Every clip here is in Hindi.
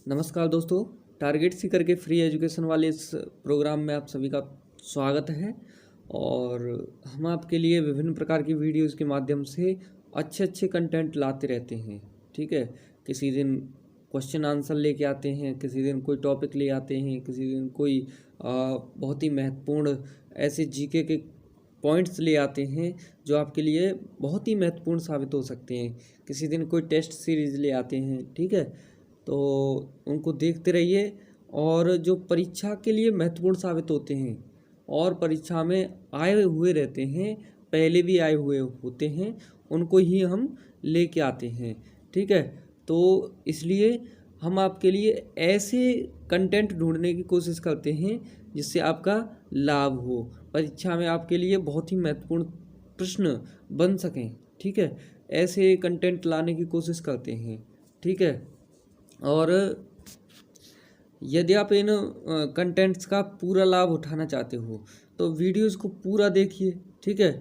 नमस्कार दोस्तों, टारगेट सीकर के फ्री एजुकेशन वाले इस प्रोग्राम में आप सभी का स्वागत है। और हम आपके लिए विभिन्न प्रकार की वीडियोस के माध्यम से अच्छे अच्छे कंटेंट लाते रहते हैं। ठीक है, किसी दिन क्वेश्चन आंसर लेके आते हैं, किसी दिन कोई टॉपिक ले आते हैं, किसी दिन कोई बहुत ही महत्वपूर्ण ऐसे जीके के पॉइंट्स ले आते हैं जो आपके लिए बहुत ही महत्वपूर्ण साबित हो सकते हैं। किसी दिन कोई टेस्ट सीरीज़ ले आते हैं। ठीक है, तो उनको देखते रहिए। और जो परीक्षा के लिए महत्वपूर्ण साबित होते हैं और परीक्षा में आए हुए रहते हैं, पहले भी आए हुए होते हैं, उनको ही हम लेके आते हैं। ठीक है, तो इसलिए हम आपके लिए ऐसे कंटेंट ढूंढने की कोशिश करते हैं जिससे आपका लाभ हो, परीक्षा में आपके लिए बहुत ही महत्वपूर्ण प्रश्न बन सकें। ठीक है, ऐसे कंटेंट लाने की कोशिश करते हैं। ठीक है, और यदि आप इन कंटेंट्स का पूरा लाभ उठाना चाहते हो तो वीडियोस को पूरा देखिए। ठीक है,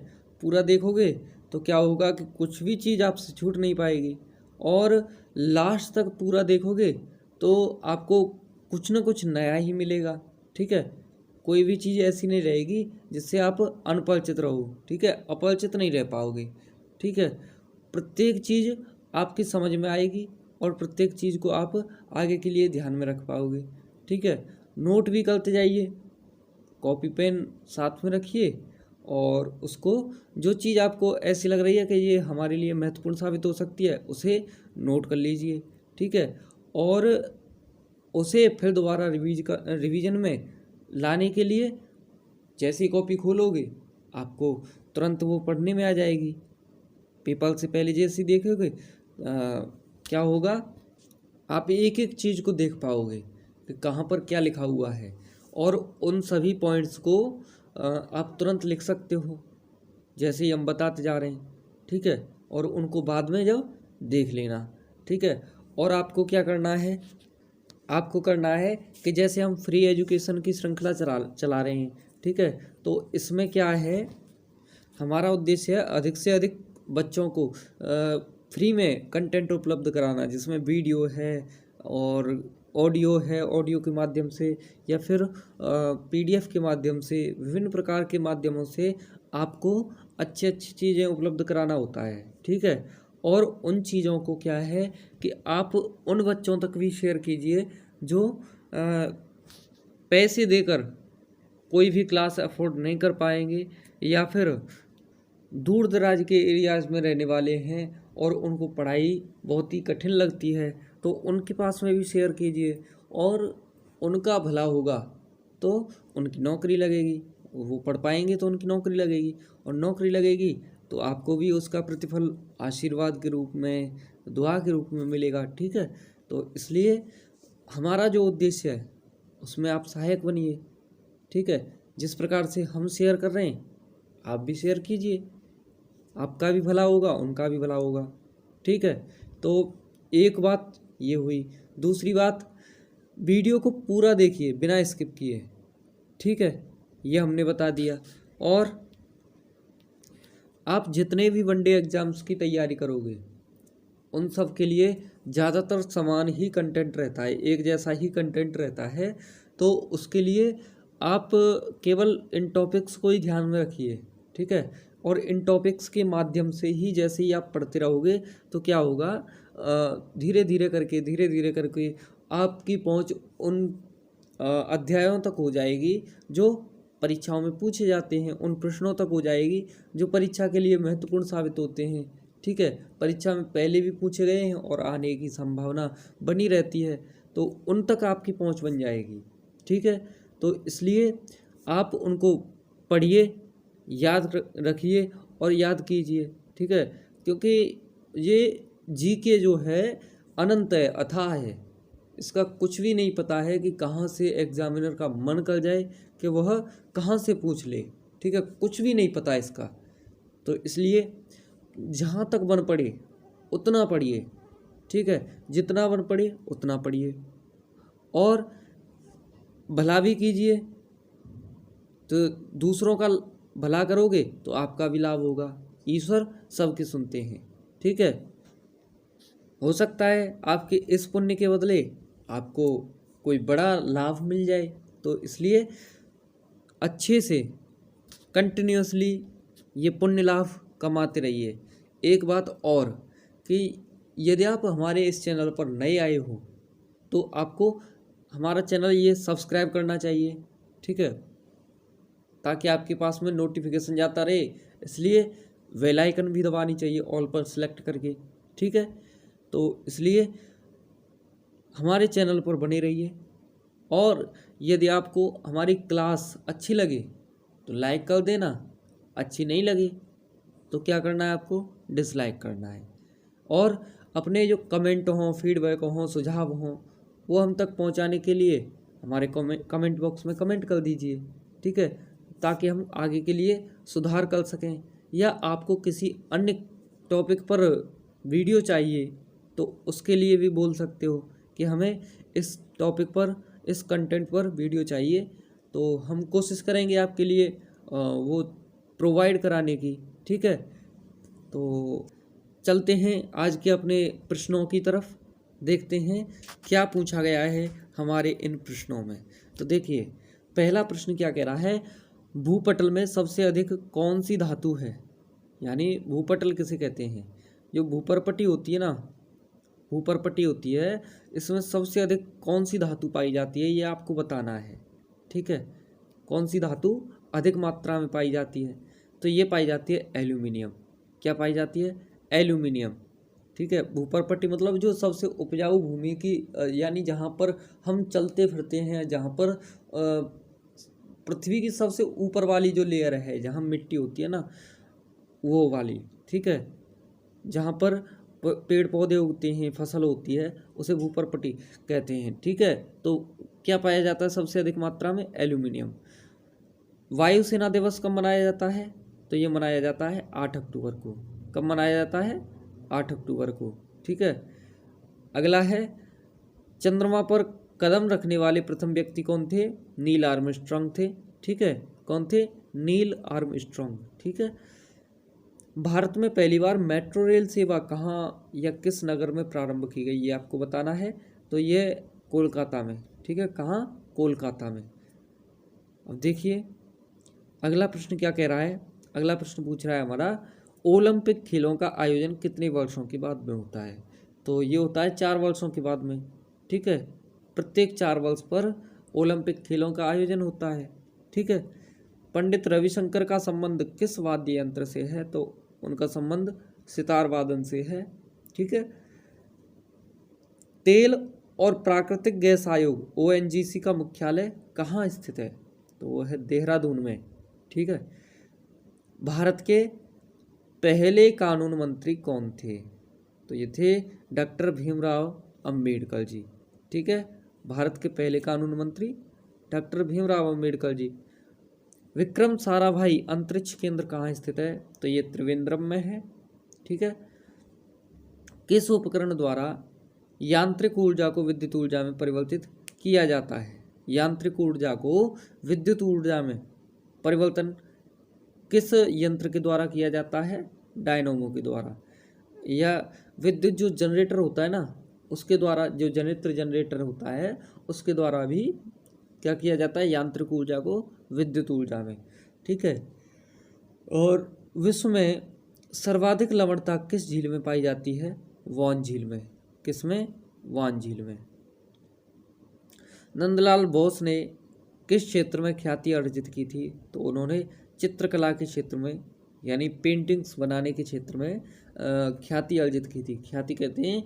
पूरा देखोगे तो क्या होगा कि कुछ भी चीज़ आपसे छूट नहीं पाएगी, और लास्ट तक पूरा देखोगे तो आपको कुछ ना कुछ नया ही मिलेगा। ठीक है, कोई भी चीज़ ऐसी नहीं रहेगी जिससे आप अनपरिचित रहो। ठीक है, अपरिचित नहीं रह पाओगे। ठीक है, प्रत्येक चीज़ आपकी समझ में आएगी और प्रत्येक चीज़ को आप आगे के लिए ध्यान में रख पाओगे। ठीक है, नोट भी करते जाइए, कॉपी पेन साथ में रखिए, और उसको जो चीज़ आपको ऐसी लग रही है कि ये हमारे लिए महत्वपूर्ण साबित हो सकती है उसे नोट कर लीजिए। ठीक है, और उसे फिर दोबारा रिवीजन में लाने के लिए जैसे ही कॉपी खोलोगे आपको तुरंत वो पढ़ने में आ जाएगी। पेपर से पहले जैसे ही देखोगे क्या होगा, आप एक एक चीज़ को देख पाओगे कि कहाँ पर क्या लिखा हुआ है, और उन सभी पॉइंट्स को आप तुरंत लिख सकते हो जैसे ही हम बताते जा रहे हैं। ठीक है, और उनको बाद में जब देख लेना। ठीक है, और आपको क्या करना है, आपको करना है कि जैसे हम फ्री एजुकेशन की श्रृंखला चला रहे हैं। ठीक है, तो इसमें क्या है, हमारा उद्देश्य है अधिक से अधिक बच्चों को फ्री में कंटेंट उपलब्ध कराना, जिसमें वीडियो है और ऑडियो है, ऑडियो के माध्यम से या फिर पीडीएफ के माध्यम से, विभिन्न प्रकार के माध्यमों से आपको अच्छी अच्छी चीज़ें उपलब्ध कराना होता है। ठीक है, और उन चीज़ों को क्या है कि आप उन बच्चों तक भी शेयर कीजिए जो पैसे देकर कोई भी क्लास अफोर्ड नहीं कर पाएंगे, या फिर दूर दराज के एरियाज़ में रहने वाले हैं और उनको पढ़ाई बहुत ही कठिन लगती है, तो उनके पास में भी शेयर कीजिए, और उनका भला होगा तो उनकी नौकरी लगेगी, वो पढ़ पाएंगे तो उनकी नौकरी लगेगी, और नौकरी लगेगी तो आपको भी उसका प्रतिफल आशीर्वाद के रूप में, दुआ के रूप में मिलेगा। ठीक है, तो इसलिए हमारा जो उद्देश्य है उसमें आप सहायक बनिए। ठीक है, जिस प्रकार से हम शेयर कर रहे हैं आप भी शेयर कीजिए, आपका भी भला होगा, उनका भी भला होगा। ठीक है, तो एक बात ये हुई। दूसरी बात, वीडियो को पूरा देखिए बिना स्किप किए। ठीक है, ये हमने बता दिया। और आप जितने भी वनडे एग्ज़ाम्स की तैयारी करोगे उन सब के लिए ज़्यादातर समान ही कंटेंट रहता है, एक जैसा ही कंटेंट रहता है। तो उसके लिए आप केवल इन टॉपिक्स को ही ध्यान में रखिए। ठीक है, और इन टॉपिक्स के माध्यम से ही जैसे ही आप पढ़ते रहोगे तो क्या होगा, धीरे धीरे करके आपकी पहुंच उन अध्यायों तक हो जाएगी जो परीक्षाओं में पूछे जाते हैं, उन प्रश्नों तक हो जाएगी जो परीक्षा के लिए महत्वपूर्ण साबित होते हैं। ठीक है, परीक्षा में पहले भी पूछे गए हैं और आने की संभावना बनी रहती है, तो उन तक आपकी पहुंच बन जाएगी। ठीक है, तो इसलिए आप उनको पढ़िए, याद रखिए और याद कीजिए। ठीक है, क्योंकि ये जीके जो है अनंत है, अथाह है, इसका कुछ भी नहीं पता है कि कहाँ से एग्जामिनर का मन कर जाए कि वह कहाँ से पूछ ले। ठीक है, कुछ भी नहीं पता इसका। तो इसलिए जहाँ तक बन पड़े उतना पढ़िए। ठीक है, जितना बन पड़े उतना पढ़िए, और भला भी कीजिए, तो दूसरों का भला करोगे तो आपका भी लाभ होगा। ईश्वर सबके सुनते हैं। ठीक है, हो सकता है आपके इस पुण्य के बदले आपको कोई बड़ा लाभ मिल जाए। तो इसलिए अच्छे से कंटिन्यूअसली ये पुण्य लाभ कमाते रहिए। एक बात और कि यदि आप हमारे इस चैनल पर नए आए हो तो आपको हमारा चैनल ये सब्सक्राइब करना चाहिए, ठीक है, ताकि आपके पास में नोटिफिकेशन जाता रहे। इसलिए बेल आइकन भी दबानी चाहिए ऑल पर सेलेक्ट करके, ठीक है। तो इसलिए हमारे चैनल पर बने रहिए। और यदि आपको हमारी क्लास अच्छी लगे तो लाइक कर देना, अच्छी नहीं लगी तो क्या करना है, आपको डिसलाइक करना है। और अपने जो कमेंट हों, फीडबैक हों, सुझाव हों, वो हम तक पहुंचाने के लिए हमारे कमेंट बॉक्स में कमेंट कर दीजिए, ठीक है, ताकि हम आगे के लिए सुधार कर सकें। या आपको किसी अन्य टॉपिक पर वीडियो चाहिए तो उसके लिए भी बोल सकते हो कि हमें इस टॉपिक पर, इस कंटेंट पर वीडियो चाहिए, तो हम कोशिश करेंगे आपके लिए वो प्रोवाइड कराने की, ठीक है। तो चलते हैं आज के अपने प्रश्नों की तरफ, देखते हैं क्या पूछा गया है हमारे इन प्रश्नों में। तो देखिए पहला प्रश्न क्या कह रहा है, भूपटल में सबसे अधिक कौन सी धातु है। यानी भूपटल किसे कहते हैं, जो भूपरपट्टी होती है ना, भूपरपट्टी होती है, इसमें सबसे अधिक कौन सी धातु पाई जाती है ये आपको बताना है, ठीक है। कौन सी धातु अधिक मात्रा में पाई जाती है, तो ये पाई जाती है एल्यूमिनियम। क्या पाई जाती है, एल्यूमिनियम, ठीक है। भूपरपट्टी मतलब जो सबसे उपजाऊ भूमि की, यानी जहाँ पर हम चलते फिरते हैं, जहाँ पर पृथ्वी की सबसे ऊपर वाली जो लेयर है, जहाँ मिट्टी होती है ना वो वाली, ठीक है, जहाँ पर पेड़ पौधे उगते हैं, फसल होती है, उसे भूपरपट्टी कहते हैं, ठीक है। तो क्या पाया जाता है सबसे अधिक मात्रा में, एल्यूमिनियम। वायुसेना दिवस कब मनाया जाता है, तो ये मनाया जाता है 8 अक्टूबर को। कब मनाया जाता है, 8 अक्टूबर को, ठीक है। अगला है, चंद्रमा पर कदम रखने वाले प्रथम व्यक्ति कौन थे, नील आर्मस्ट्रॉन्ग थे, ठीक है। कौन थे, नील आर्मस्ट्रॉन्ग, ठीक है। भारत में पहली बार मेट्रो रेल सेवा कहाँ या किस नगर में प्रारंभ की गई, ये आपको बताना है। तो ये कोलकाता में, ठीक है, कहाँ, कोलकाता में। अब देखिए अगला प्रश्न क्या कह रहा है, अगला प्रश्न पूछ रहा है हमारा, ओलंपिक खेलों का आयोजन कितने वर्षों के बाद में होता है। तो ये होता है 4 वर्षों के बाद में, ठीक है। प्रत्येक 4 वर्ष पर ओलंपिक खेलों का आयोजन होता है, ठीक है। पंडित रविशंकर का संबंध किस वाद्य यंत्र से है, तो उनका संबंध सितार वादन से है, ठीक है। तेल और प्राकृतिक गैस आयोग ONGC का मुख्यालय कहाँ स्थित है, तो वो है देहरादून में, ठीक है। भारत के पहले कानून मंत्री कौन थे, तो ये थे डॉक्टर भीमराव अंबेडकर जी, ठीक है। भारत के पहले कानून मंत्री डॉक्टर भीमराव अंबेडकर जी। विक्रम साराभाई अंतरिक्ष केंद्र कहाँ स्थित है, तो ये त्रिवेंद्रम में है, ठीक है। किस उपकरण द्वारा यांत्रिक ऊर्जा को विद्युत ऊर्जा में परिवर्तित किया जाता है, यांत्रिक ऊर्जा को विद्युत ऊर्जा में परिवर्तन किस यंत्र के द्वारा किया जाता है, डायनोमो के द्वारा। या विद्युत जो जनरेटर होता है ना, उसके द्वारा, जो जनरेटर होता है उसके द्वारा भी क्या किया जाता है, यांत्रिक ऊर्जा को विद्युत ऊर्जा में, ठीक है। और विश्व में सर्वाधिक लवणता किस झील में पाई जाती है, वान झील में। किस में, वान झील में। नंदलाल बोस ने किस क्षेत्र में ख्याति अर्जित की थी, तो उन्होंने चित्रकला के क्षेत्र में, यानी पेंटिंग्स बनाने के क्षेत्र में ख्याति अर्जित की थी। ख्याति कहते हैं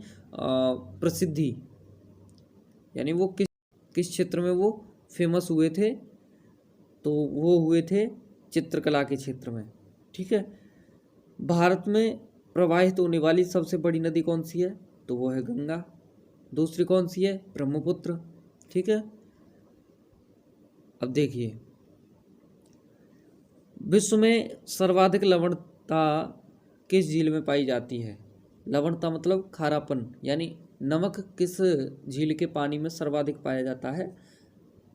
प्रसिद्धि, यानी वो किस क्षेत्र में वो फेमस हुए थे, तो वो हुए थे चित्रकला के क्षेत्र में, ठीक है। भारत में प्रवाहित होने वाली सबसे बड़ी नदी कौन सी है, तो वो है गंगा। दूसरी कौन सी है, ब्रह्मपुत्र, ठीक है। अब देखिए विश्व में सर्वाधिक लवणता किस झील में पाई जाती है। लवणता मतलब खारापन, यानी नमक किस झील के पानी में सर्वाधिक पाया जाता है,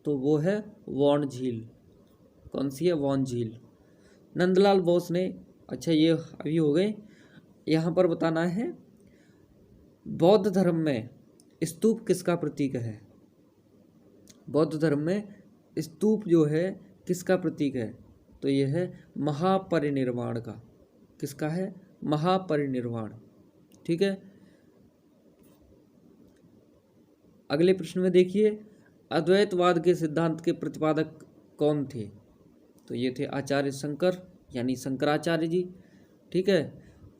तो वो है वान झील। कौन सी है, वान झील। नंदलाल बोस ने, अच्छा ये अभी हो गए, यहाँ पर बताना है बौद्ध धर्म में स्तूप किसका प्रतीक है? बौद्ध धर्म में स्तूप जो है किसका प्रतीक है? तो यह है महापरिनिर्वाण का। किसका है? महापरिनिर्वाण। ठीक है। अगले प्रश्न में देखिए, अद्वैतवाद के सिद्धांत के प्रतिपादक कौन थे? तो ये थे आचार्य शंकर यानी शंकराचार्य जी। ठीक है।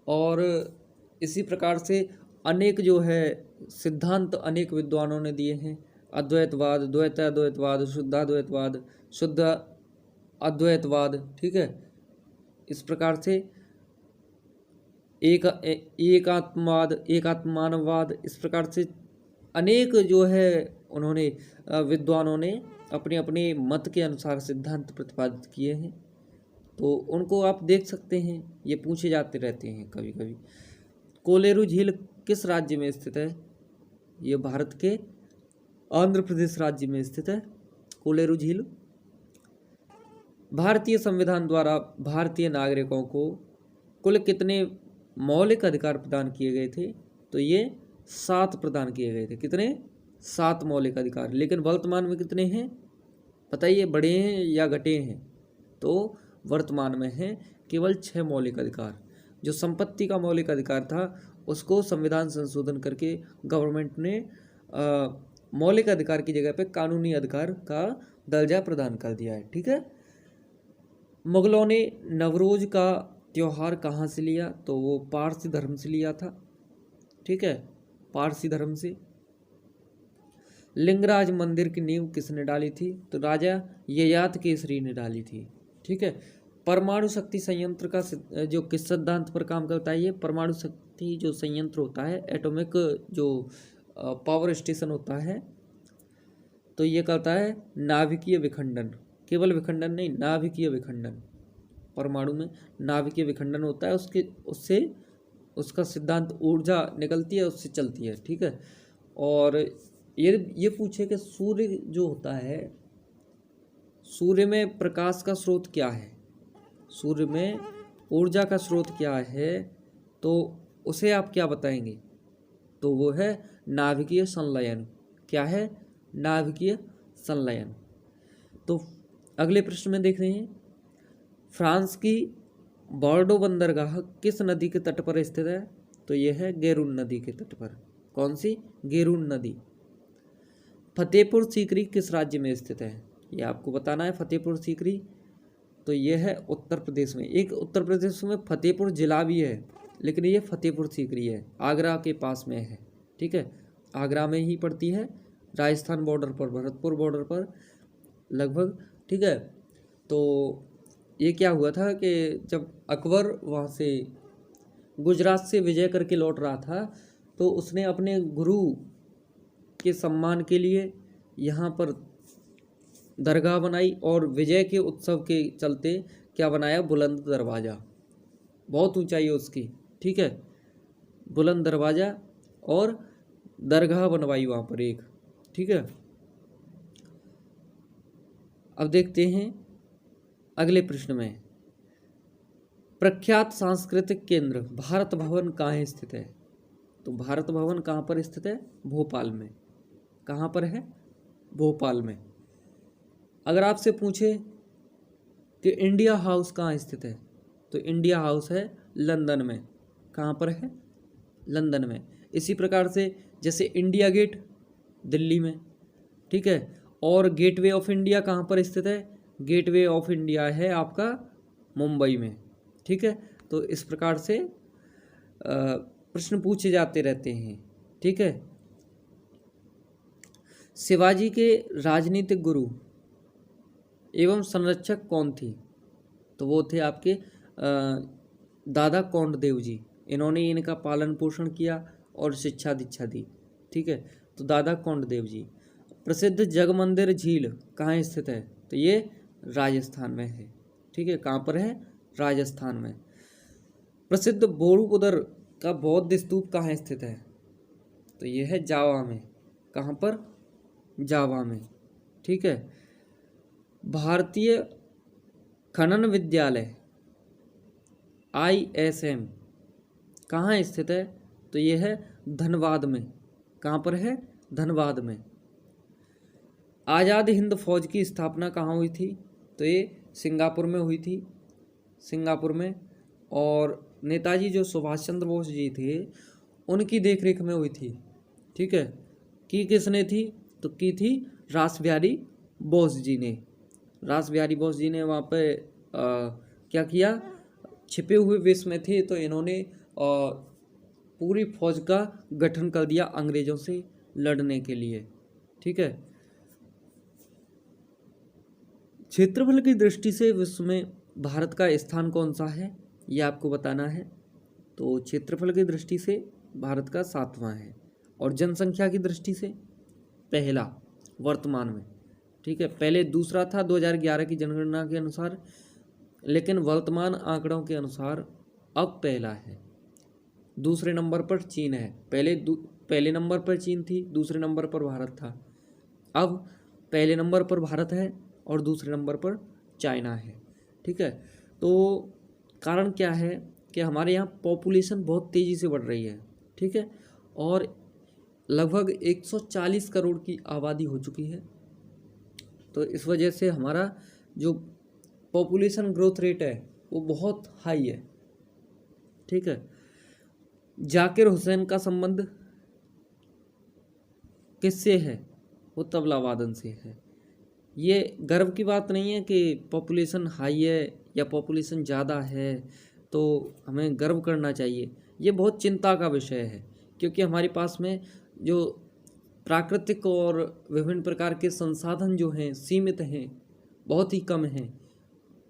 और इसी प्रकार से अनेक जो है सिद्धांत अनेक विद्वानों ने दिए हैं। अद्वैतवाद, द्वैताद्वैतवाद, शुद्धाद्वैतवाद, शुद्ध अद्वैतवाद। ठीक है। इस प्रकार से एकात्मवाद, एकात्मानवाद, इस प्रकार से अनेक जो है उन्होंने विद्वानों ने अपने अपने मत के अनुसार सिद्धांत प्रतिपादित किए हैं। तो उनको आप देख सकते हैं, ये पूछे जाते रहते हैं कभी कभी। कोलेरू झील किस राज्य में स्थित है? ये भारत के आंध्र प्रदेश राज्य में स्थित है कोलेरू झील। भारतीय संविधान द्वारा भारतीय नागरिकों को कुल कितने मौलिक अधिकार प्रदान किए गए थे? तो ये 7 प्रदान किए गए थे। कितने? 7 मौलिक अधिकार। लेकिन वर्तमान में कितने हैं बताइए, बढ़े हैं या घटे हैं? तो वर्तमान में है केवल 6 मौलिक अधिकार। जो संपत्ति का मौलिक अधिकार था उसको संविधान संशोधन करके गवर्नमेंट ने मौलिक अधिकार की जगह पे कानूनी अधिकार का दर्जा प्रदान कर दिया है। ठीक है। मुगलों ने नवरोज का त्यौहार कहाँ से लिया? तो वो पारसी धर्म से लिया था। ठीक है, पारसी धर्म से। लिंगराज मंदिर की नींव किसने डाली थी? तो राजा ययाति केसरी ने डाली थी। ठीक है। परमाणु शक्ति संयंत्र का जो किस सिद्धांत पर काम करता है? ये परमाणु शक्ति जो संयंत्र होता है, एटॉमिक जो पावर स्टेशन होता है, तो ये करता है नाभिकीय विखंडन। केवल विखंडन नहीं, नाभिकीय विखंडन। परमाणु में नाभिकीय विखंडन होता है, उससे उसका सिद्धांत ऊर्जा निकलती है, उससे चलती है। ठीक है। और ये पूछे कि सूर्य जो होता है, सूर्य में प्रकाश का स्रोत क्या है? सूर्य में ऊर्जा का स्रोत क्या है? तो उसे आप क्या बताएंगे? तो वो है नाभिकीय संलयन। क्या है? नाभिकीय संलयन। तो अगले प्रश्न में देख रहे हैं, फ्रांस की बॉर्डो बंदरगाह किस नदी के तट पर स्थित है? तो यह है गैरून नदी के तट पर। कौन सी? गैरून नदी। फतेहपुर सीकरी किस राज्य में स्थित है? ये आपको बताना है। फतेहपुर सीकरी तो यह है उत्तर प्रदेश में। एक उत्तर प्रदेश में फतेहपुर जिला भी है, लेकिन ये फतेहपुर सीकरी है, आगरा के पास में है। ठीक है, आगरा में ही पड़ती है, राजस्थान बॉर्डर पर, भरतपुर बॉर्डर पर लगभग। ठीक है। तो ये क्या हुआ था कि जब अकबर वहाँ से गुजरात से विजय करके लौट रहा था, तो उसने अपने गुरु के सम्मान के लिए यहाँ पर दरगाह बनाई, और विजय के उत्सव के चलते क्या बनाया? बुलंद दरवाज़ा। बहुत ऊंचाई है उसकी। ठीक है, बुलंद दरवाज़ा और दरगाह बनवाई वहाँ पर एक। ठीक है। अब देखते हैं अगले प्रश्न में, प्रख्यात सांस्कृतिक केंद्र भारत भवन कहाँ स्थित है? तो भारत भवन कहाँ पर स्थित है? भोपाल में। कहाँ पर है? भोपाल में। अगर आपसे पूछे कि इंडिया हाउस कहाँ स्थित है, तो इंडिया हाउस है लंदन में। कहाँ पर है? लंदन में। इसी प्रकार से जैसे इंडिया गेट दिल्ली में। ठीक है। और गेटवे ऑफ इंडिया कहाँ पर स्थित है? गेटवे ऑफ इंडिया है आपका मुंबई में। ठीक है। तो इस प्रकार से प्रश्न पूछे जाते रहते हैं। ठीक है। शिवाजी के राजनीतिक गुरु एवं संरक्षक कौन थी? तो वो थे आपके दादा कोंडदेव जी। इन्होंने इनका पालन पोषण किया और शिक्षा दीक्षा दी। ठीक है। तो दादा कोंडदेव जी। प्रसिद्ध जगमंदिर झील कहाँ स्थित है? तो ये राजस्थान में है। ठीक है। कहाँ पर है? राजस्थान में। प्रसिद्ध बोरुपुदर का बौद्ध स्तूप कहाँ स्थित है? तो ये है जावा में। कहाँ पर? जावा में। ठीक है। भारतीय खनन विद्यालय ISM कहाँ स्थित है? तो ये है धनबाद में। कहाँ पर है? धनबाद में। आज़ाद हिंद फौज की स्थापना कहाँ हुई थी? तो ये सिंगापुर में हुई थी, सिंगापुर में। और नेताजी जो सुभाष चंद्र बोस जी थे उनकी देखरेख में हुई थी। ठीक है, की किसने थी? तो की थी रास बिहारी बोस जी ने। रास बिहारी बोस जी ने वहाँ पे क्या किया? छिपे हुए वेश में थे तो इन्होंने पूरी फौज का गठन कर दिया अंग्रेजों से लड़ने के लिए। ठीक है, क्षेत्रफल की दृष्टि से विश्व में भारत का स्थान कौन सा है, ये आपको बताना है। तो क्षेत्रफल की दृष्टि से भारत का 7वां है, और जनसंख्या की दृष्टि से पहला वर्तमान में। ठीक है, पहले दूसरा था 2011 की जनगणना के अनुसार, लेकिन वर्तमान आंकड़ों के अनुसार अब पहला है। दूसरे नंबर पर चीन है। पहले नंबर पर चीन थी, दूसरे नंबर पर भारत था। अब पहले नंबर पर भारत है और दूसरे नंबर पर चाइना है। ठीक है, तो कारण क्या है कि हमारे यहाँ पॉपुलेशन बहुत तेज़ी से बढ़ रही है। ठीक है, और लगभग 140 करोड़ की आबादी हो चुकी है। तो इस वजह से हमारा जो पॉपुलेशन ग्रोथ रेट है वो बहुत हाई है। ठीक है, जाकिर हुसैन का संबंध किससे है? वो तबला वादन से है। ये गर्व की बात नहीं है कि पॉपुलेशन हाई है या पॉपुलेशन ज़्यादा है तो हमें गर्व करना चाहिए। ये बहुत चिंता का विषय है, क्योंकि हमारे पास में जो प्राकृतिक और विभिन्न प्रकार के संसाधन जो हैं सीमित हैं, बहुत ही कम हैं।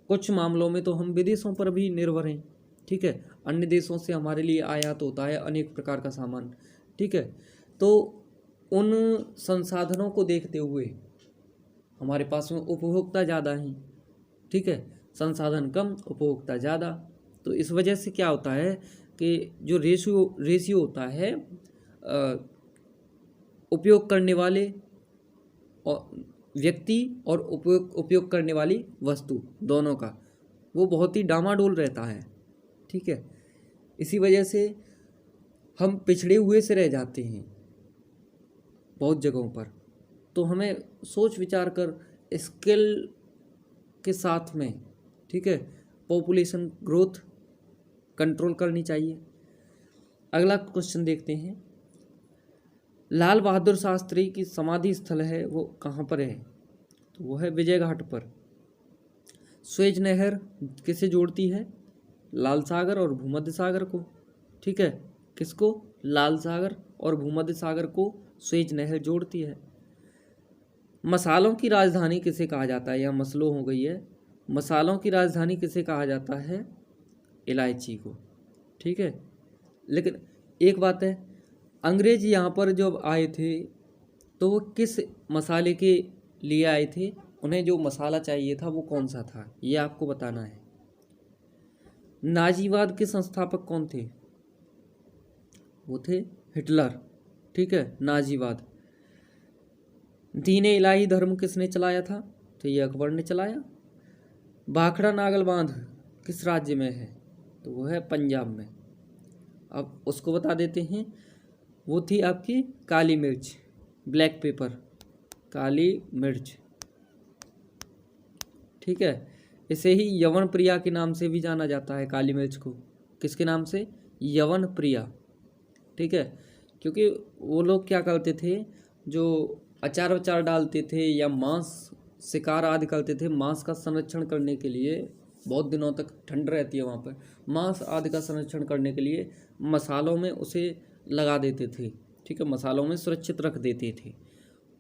कुछ मामलों में तो हम विदेशों पर भी निर्भर हैं। ठीक है, अन्य देशों से हमारे लिए आयात होता है अनेक प्रकार का सामान। ठीक है, तो उन संसाधनों को देखते हुए हमारे पास में उपभोक्ता ज़्यादा हैं। ठीक है, संसाधन कम, उपभोक्ता ज़्यादा। तो इस वजह से क्या होता है कि जो रेशियो होता है उपयोग करने वाले और व्यक्ति और उपयोग करने वाली वस्तु दोनों का, वो बहुत ही डामाडोल रहता है। ठीक है, इसी वजह से हम पिछड़े हुए से रह जाते हैं बहुत जगहों पर। तो हमें सोच विचार कर स्किल के साथ में, ठीक है, पॉपुलेशन ग्रोथ कंट्रोल करनी चाहिए। अगला क्वेश्चन देखते हैं, लाल बहादुर शास्त्री की समाधि स्थल है वो कहाँ पर है? तो वो है विजय घाट पर। स्वेज नहर किसे जोड़ती है? लाल सागर और भूमध्य सागर को। ठीक है, किसको? लाल सागर और भूमध्य सागर को स्वेज नहर जोड़ती है। मसालों की राजधानी किसे कहा जाता है? या मसलो हो गई है। मसालों की राजधानी किसे कहा जाता है? इलायची को। ठीक है, लेकिन एक बात है, अंग्रेज यहाँ पर जब आए थे तो वो किस मसाले के लिए आए थे? उन्हें जो मसाला चाहिए था वो कौन सा था, ये आपको बताना है। नाजीवाद के संस्थापक कौन थे? वो थे हिटलर। ठीक है, नाजीवाद। दीन इलाही धर्म किसने चलाया था? तो ये अकबर ने चलाया। भाखड़ा नागल बांध किस राज्य में है? तो वो है पंजाब में। अब उसको बता देते हैं, वो थी आपकी काली मिर्च, ब्लैक पेपर, काली मिर्च। ठीक है, इसे ही यवन प्रिया के नाम से भी जाना जाता है, काली मिर्च को। किसके नाम से? यवन प्रिया। ठीक है, क्योंकि वो लोग क्या करते थे, जो अचार वचार डालते थे या मांस शिकार आदि करते थे, मांस का संरक्षण करने के लिए, बहुत दिनों तक ठंड रहती है वहाँ पर, मांस आदि का संरक्षण करने के लिए मसालों में उसे लगा देते थे। ठीक है, मसालों में सुरक्षित रख देते थे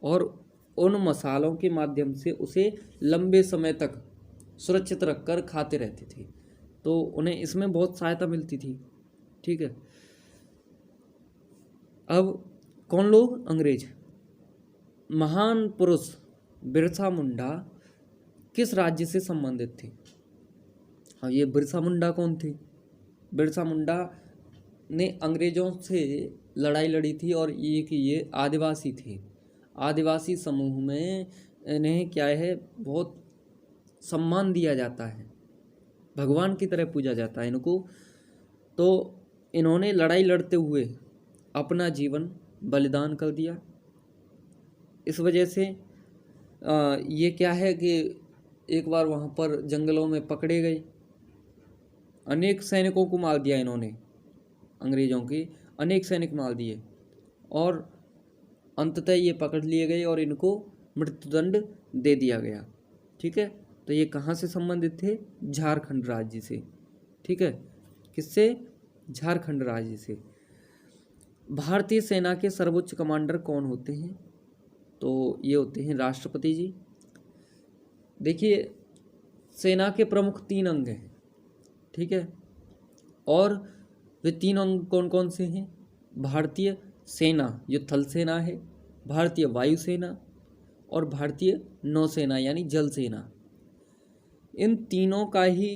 और उन मसालों के माध्यम से उसे लंबे समय तक सुरक्षित रखकर खाते रहते थे, तो उन्हें इसमें बहुत सहायता मिलती थी। ठीक है, अब कौन लोग? अंग्रेज। महान पुरुष बिरसा मुंडा किस राज्य से संबंधित थे? अब ये बिरसा मुंडा कौन थे? बिरसा मुंडा ने अंग्रेजों से लड़ाई लड़ी थी और ये आदिवासी थे। आदिवासी समूह में इन्हें क्या है, बहुत सम्मान दिया जाता है, भगवान की तरह पूजा जाता है इनको। तो इन्होंने लड़ाई लड़ते हुए अपना जीवन बलिदान कर दिया। इस वजह से ये क्या है कि एक बार वहाँ पर जंगलों में पकड़े गए, अनेक सैनिकों को मार दिया इन्होंने, अंग्रेज़ों के अनेक सैनिक मार दिए और अंततः ये पकड़ लिए गए और इनको मृत्युदंड दे दिया गया। ठीक है, तो ये कहाँ से संबंधित थे? झारखंड राज्य से। ठीक है, किससे? झारखंड राज्य से। भारतीय सेना के सर्वोच्च कमांडर कौन होते हैं? तो ये होते हैं राष्ट्रपति जी। देखिए, सेना के प्रमुख 3 अंग हैं। ठीक है, और वे 3 अंग कौन कौन से हैं? भारतीय सेना जो थल सेना है, भारतीय वायुसेना और भारतीय नौसेना यानी जल सेना। इन तीनों का ही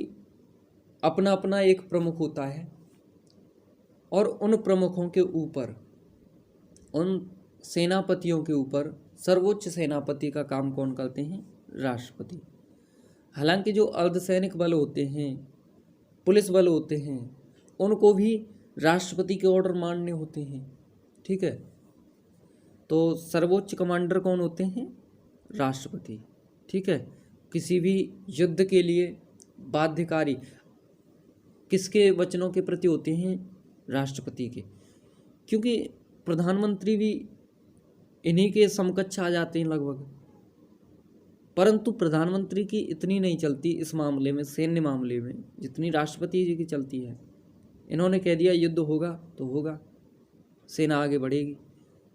अपना अपना एक प्रमुख होता है और उन प्रमुखों के ऊपर, उन सेनापतियों के ऊपर सर्वोच्च सेनापति का काम कौन करते हैं? राष्ट्रपति। हालांकि जो अर्धसैनिक बल होते हैं, पुलिस बल होते हैं, उनको भी राष्ट्रपति के ऑर्डर मानने होते हैं। ठीक है, तो सर्वोच्च कमांडर कौन होते हैं? राष्ट्रपति। ठीक है, किसी भी युद्ध के लिए बाध्यकारी किसके वचनों के प्रति होते हैं? राष्ट्रपति के, क्योंकि प्रधानमंत्री भी इन्हीं के समकक्ष आ जाते हैं लगभग। परंतु प्रधानमंत्री की इतनी नहीं चलती इस मामले में, सैन्य मामले में, जितनी राष्ट्रपति जी की चलती है। इन्होंने कह दिया युद्ध होगा तो होगा, सेना आगे बढ़ेगी।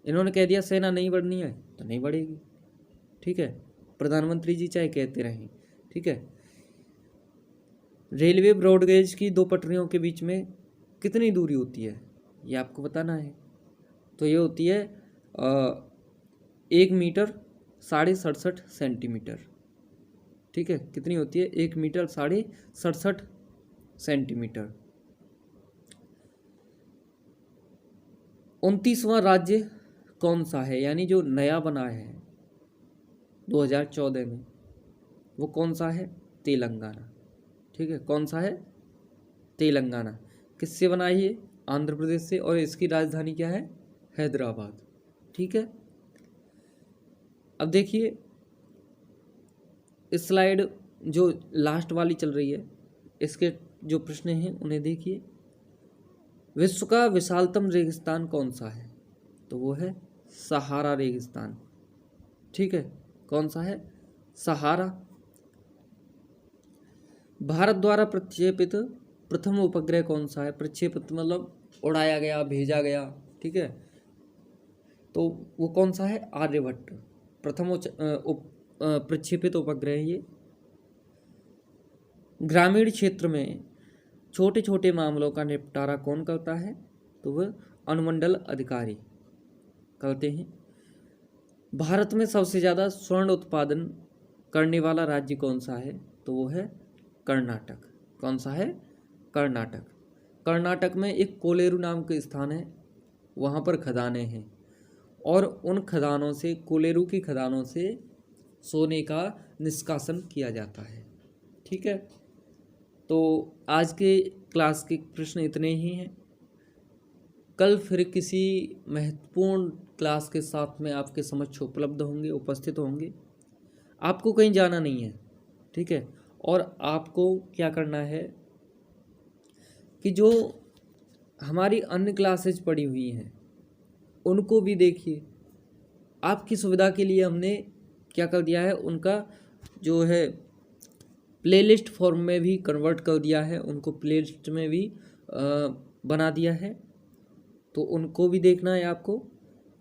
इन्होंने कह दिया सेना नहीं बढ़नी है तो नहीं बढ़ेगी। ठीक है, प्रधानमंत्री जी चाहे कहते रहें। ठीक है, रेलवे ब्रॉडगेज की 2 पटरियों के बीच में कितनी दूरी होती है? ये आपको बताना है। तो ये होती है 1 मीटर 67.5 सेंटीमीटर। ठीक है, कितनी होती है? 1 मीटर 67.5 सेंटीमीटर। 29वां राज्य कौन सा है? यानी जो नया बना है 2014 में, वो कौन सा है? तेलंगाना। ठीक है, कौन सा है? तेलंगाना। किससे बना है ये? आंध्र प्रदेश से, और इसकी राजधानी क्या है? हैदराबाद। ठीक है, अब देखिए इस स्लाइड जो लास्ट वाली चल रही है, इसके जो प्रश्न हैं उन्हें देखिए। विश्व का विशालतम रेगिस्तान कौन सा है? तो वो है सहारा रेगिस्तान। ठीक है, कौन सा है? सहारा। भारत द्वारा प्रक्षेपित प्रथम उपग्रह कौन सा है? प्रक्षेपित मतलब उड़ाया गया, भेजा गया। ठीक है, तो वो कौन सा है? आर्यभट्ट। प्रथम प्रक्षेपित उपग्रह ये। ग्रामीण क्षेत्र में छोटे छोटे मामलों का निपटारा कौन करता है? तो वह अनुमंडल अधिकारी करते हैं। भारत में सबसे ज़्यादा स्वर्ण उत्पादन करने वाला राज्य कौन सा है? तो वो है कर्नाटक। कौन सा है? कर्नाटक। कर्नाटक में एक कोलेरू नाम का स्थान है, वहाँ पर खदानें हैं और उन खदानों से, कोलेरू की खदानों से सोने का निष्कासन किया जाता है। ठीक है, तो आज के क्लास के प्रश्न इतने ही हैं। कल फिर किसी महत्वपूर्ण क्लास के साथ में आपके समक्ष उपलब्ध होंगे, उपस्थित होंगे। आपको कहीं जाना नहीं है। ठीक है, और आपको क्या करना है कि जो हमारी अन्य क्लासेज पड़ी हुई हैं उनको भी देखिए। आपकी सुविधा के लिए हमने क्या कर दिया है, उनका जो है प्लेलिस्ट फॉर्म में भी कन्वर्ट कर दिया है, उनको प्लेलिस्ट में भी बना दिया है, तो उनको भी देखना है आपको।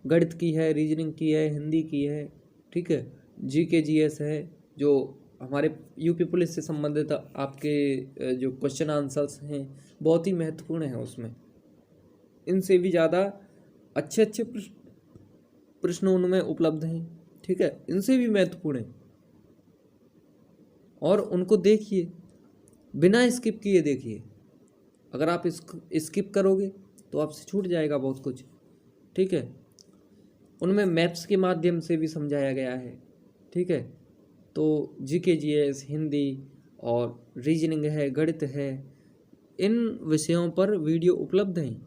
गणित की है, रीजनिंग की है, हिंदी की है। ठीक है, जीके जीएस है, जो हमारे यूपी पुलिस से संबंधित आपके जो क्वेश्चन आंसर्स हैं बहुत ही महत्वपूर्ण हैं उसमें। इनसे भी ज़्यादा अच्छे अच्छे प्रश्न उनमें उपलब्ध हैं। ठीक है, इनसे भी महत्वपूर्ण है और उनको देखिए, बिना स्किप किए देखिए। अगर आप स्किप करोगे तो आपसे छूट जाएगा बहुत कुछ। ठीक है, उनमें मैप्स के माध्यम से भी समझाया गया है। ठीक है, तो जीके जीएस, हिंदी और रीजनिंग है, गणित है, इन विषयों पर वीडियो उपलब्ध हैं,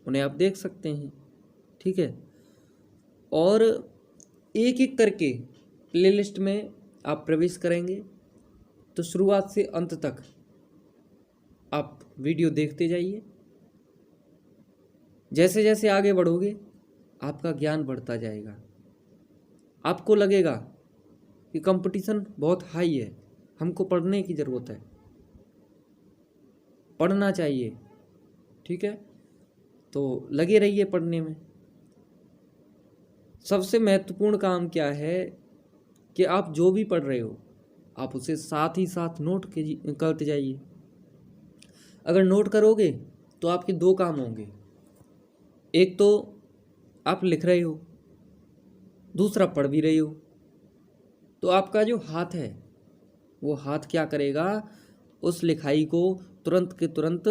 उन्हें आप देख सकते हैं। ठीक है। और एक एक करके प्लेलिस्ट में आप प्रवेश करेंगे तो शुरुआत से अंत तक आप वीडियो देखते जाइए। जैसे जैसे आगे बढ़ोगे आपका ज्ञान बढ़ता जाएगा। आपको लगेगा कि कंपटीशन बहुत हाई है, हमको पढ़ने की ज़रूरत है, पढ़ना चाहिए, ठीक है। तो लगे रहिए पढ़ने में। सबसे महत्वपूर्ण काम क्या है कि आप जो भी पढ़ रहे हो आप उसे साथ ही साथ नोट करते जाइए। अगर नोट करोगे तो आपके दो काम होंगे, एक तो आप लिख रहे हो, दूसरा पढ़ भी रहे हो। तो आपका जो हाथ है वो हाथ क्या करेगा, उस लिखाई को तुरंत के तुरंत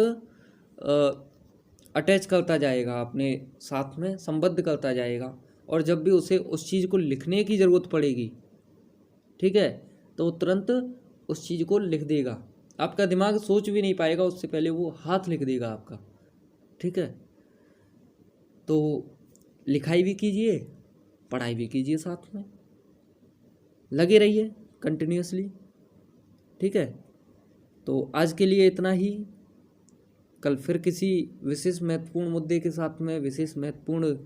अटैच करता जाएगा, अपने साथ में संबद्ध करता जाएगा। और जब भी उसे उस चीज़ को लिखने की ज़रूरत पड़ेगी, ठीक है, तो वो तुरंत उस चीज़ को लिख देगा। आपका दिमाग सोच भी नहीं पाएगा, उससे पहले वो हाथ लिख देगा आपका, ठीक है। तो लिखाई भी कीजिए, पढ़ाई भी कीजिए, साथ में लगे रहिए कंटिन्यूअसली, ठीक है। तो आज के लिए इतना ही। कल फिर किसी विशेष महत्वपूर्ण मुद्दे के साथ में, विशेष महत्वपूर्ण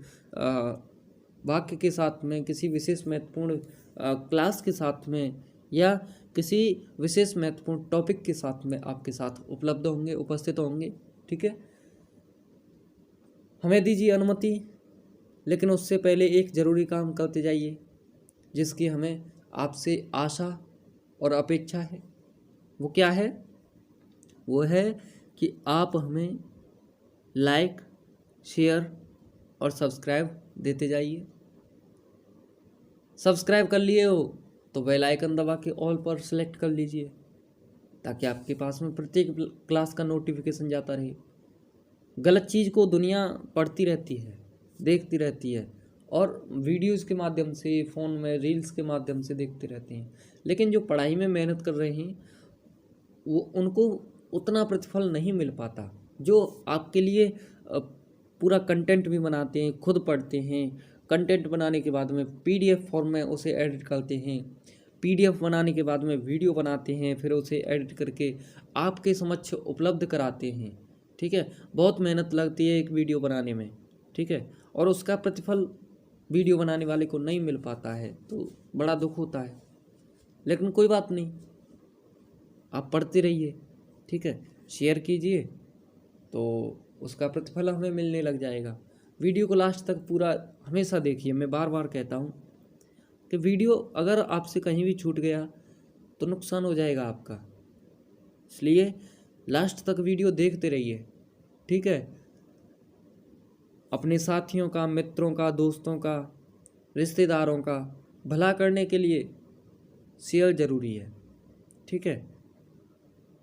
वाक्य के साथ में, किसी विशेष महत्वपूर्ण क्लास के साथ में, या किसी विशेष महत्वपूर्ण टॉपिक के साथ में आपके साथ उपलब्ध होंगे, उपस्थित होंगे, ठीक है। हमें दीजिए अनुमति, लेकिन उससे पहले एक ज़रूरी काम करते जाइए जिसकी हमें आपसे आशा और अपेक्षा है। वो क्या है? वो है कि आप हमें लाइक, शेयर और सब्सक्राइब देते जाइए। सब्सक्राइब कर लिए हो तो बेल आइकन दबा के ऑल पर सेलेक्ट कर लीजिए, ताकि आपके पास में प्रत्येक क्लास का नोटिफिकेशन जाता रहे। गलत चीज़ को दुनिया पढ़ती रहती है, देखती रहती है, और वीडियोज़ के माध्यम से, फ़ोन में रील्स के माध्यम से देखते रहते हैं। लेकिन जो पढ़ाई में मेहनत कर रहे हैं वो उनको उतना प्रतिफल नहीं मिल पाता। जो आपके लिए पूरा कंटेंट भी बनाते हैं, खुद पढ़ते हैं, कंटेंट बनाने के बाद में पीडीएफ फॉर्म में उसे एडिट करते हैं, पीडीएफ बनाने के बाद में वीडियो बनाते हैं, फिर उसे एडिट करके आपके समक्ष उपलब्ध कराते हैं, ठीक है। बहुत मेहनत लगती है एक वीडियो बनाने में, ठीक है, और उसका प्रतिफल वीडियो बनाने वाले को नहीं मिल पाता है, तो बड़ा दुख होता है। लेकिन कोई बात नहीं, आप पढ़ते रहिए, ठीक है, शेयर कीजिए तो उसका प्रतिफल हमें मिलने लग जाएगा। वीडियो को लास्ट तक पूरा हमेशा देखिए। मैं बार बार कहता हूँ कि वीडियो अगर आपसे कहीं भी छूट गया तो नुकसान हो जाएगा आपका, इसलिए लास्ट तक वीडियो देखते रहिए, ठीक है। अपने साथियों का, मित्रों का, दोस्तों का, रिश्तेदारों का भला करने के लिए शेयर ज़रूरी है, ठीक है।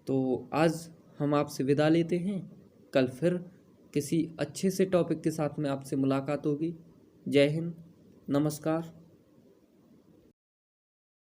तो आज हम आपसे विदा लेते हैं। कल फिर किसी अच्छे से टॉपिक के साथ में आपसे मुलाकात होगी। जय हिंद, नमस्कार।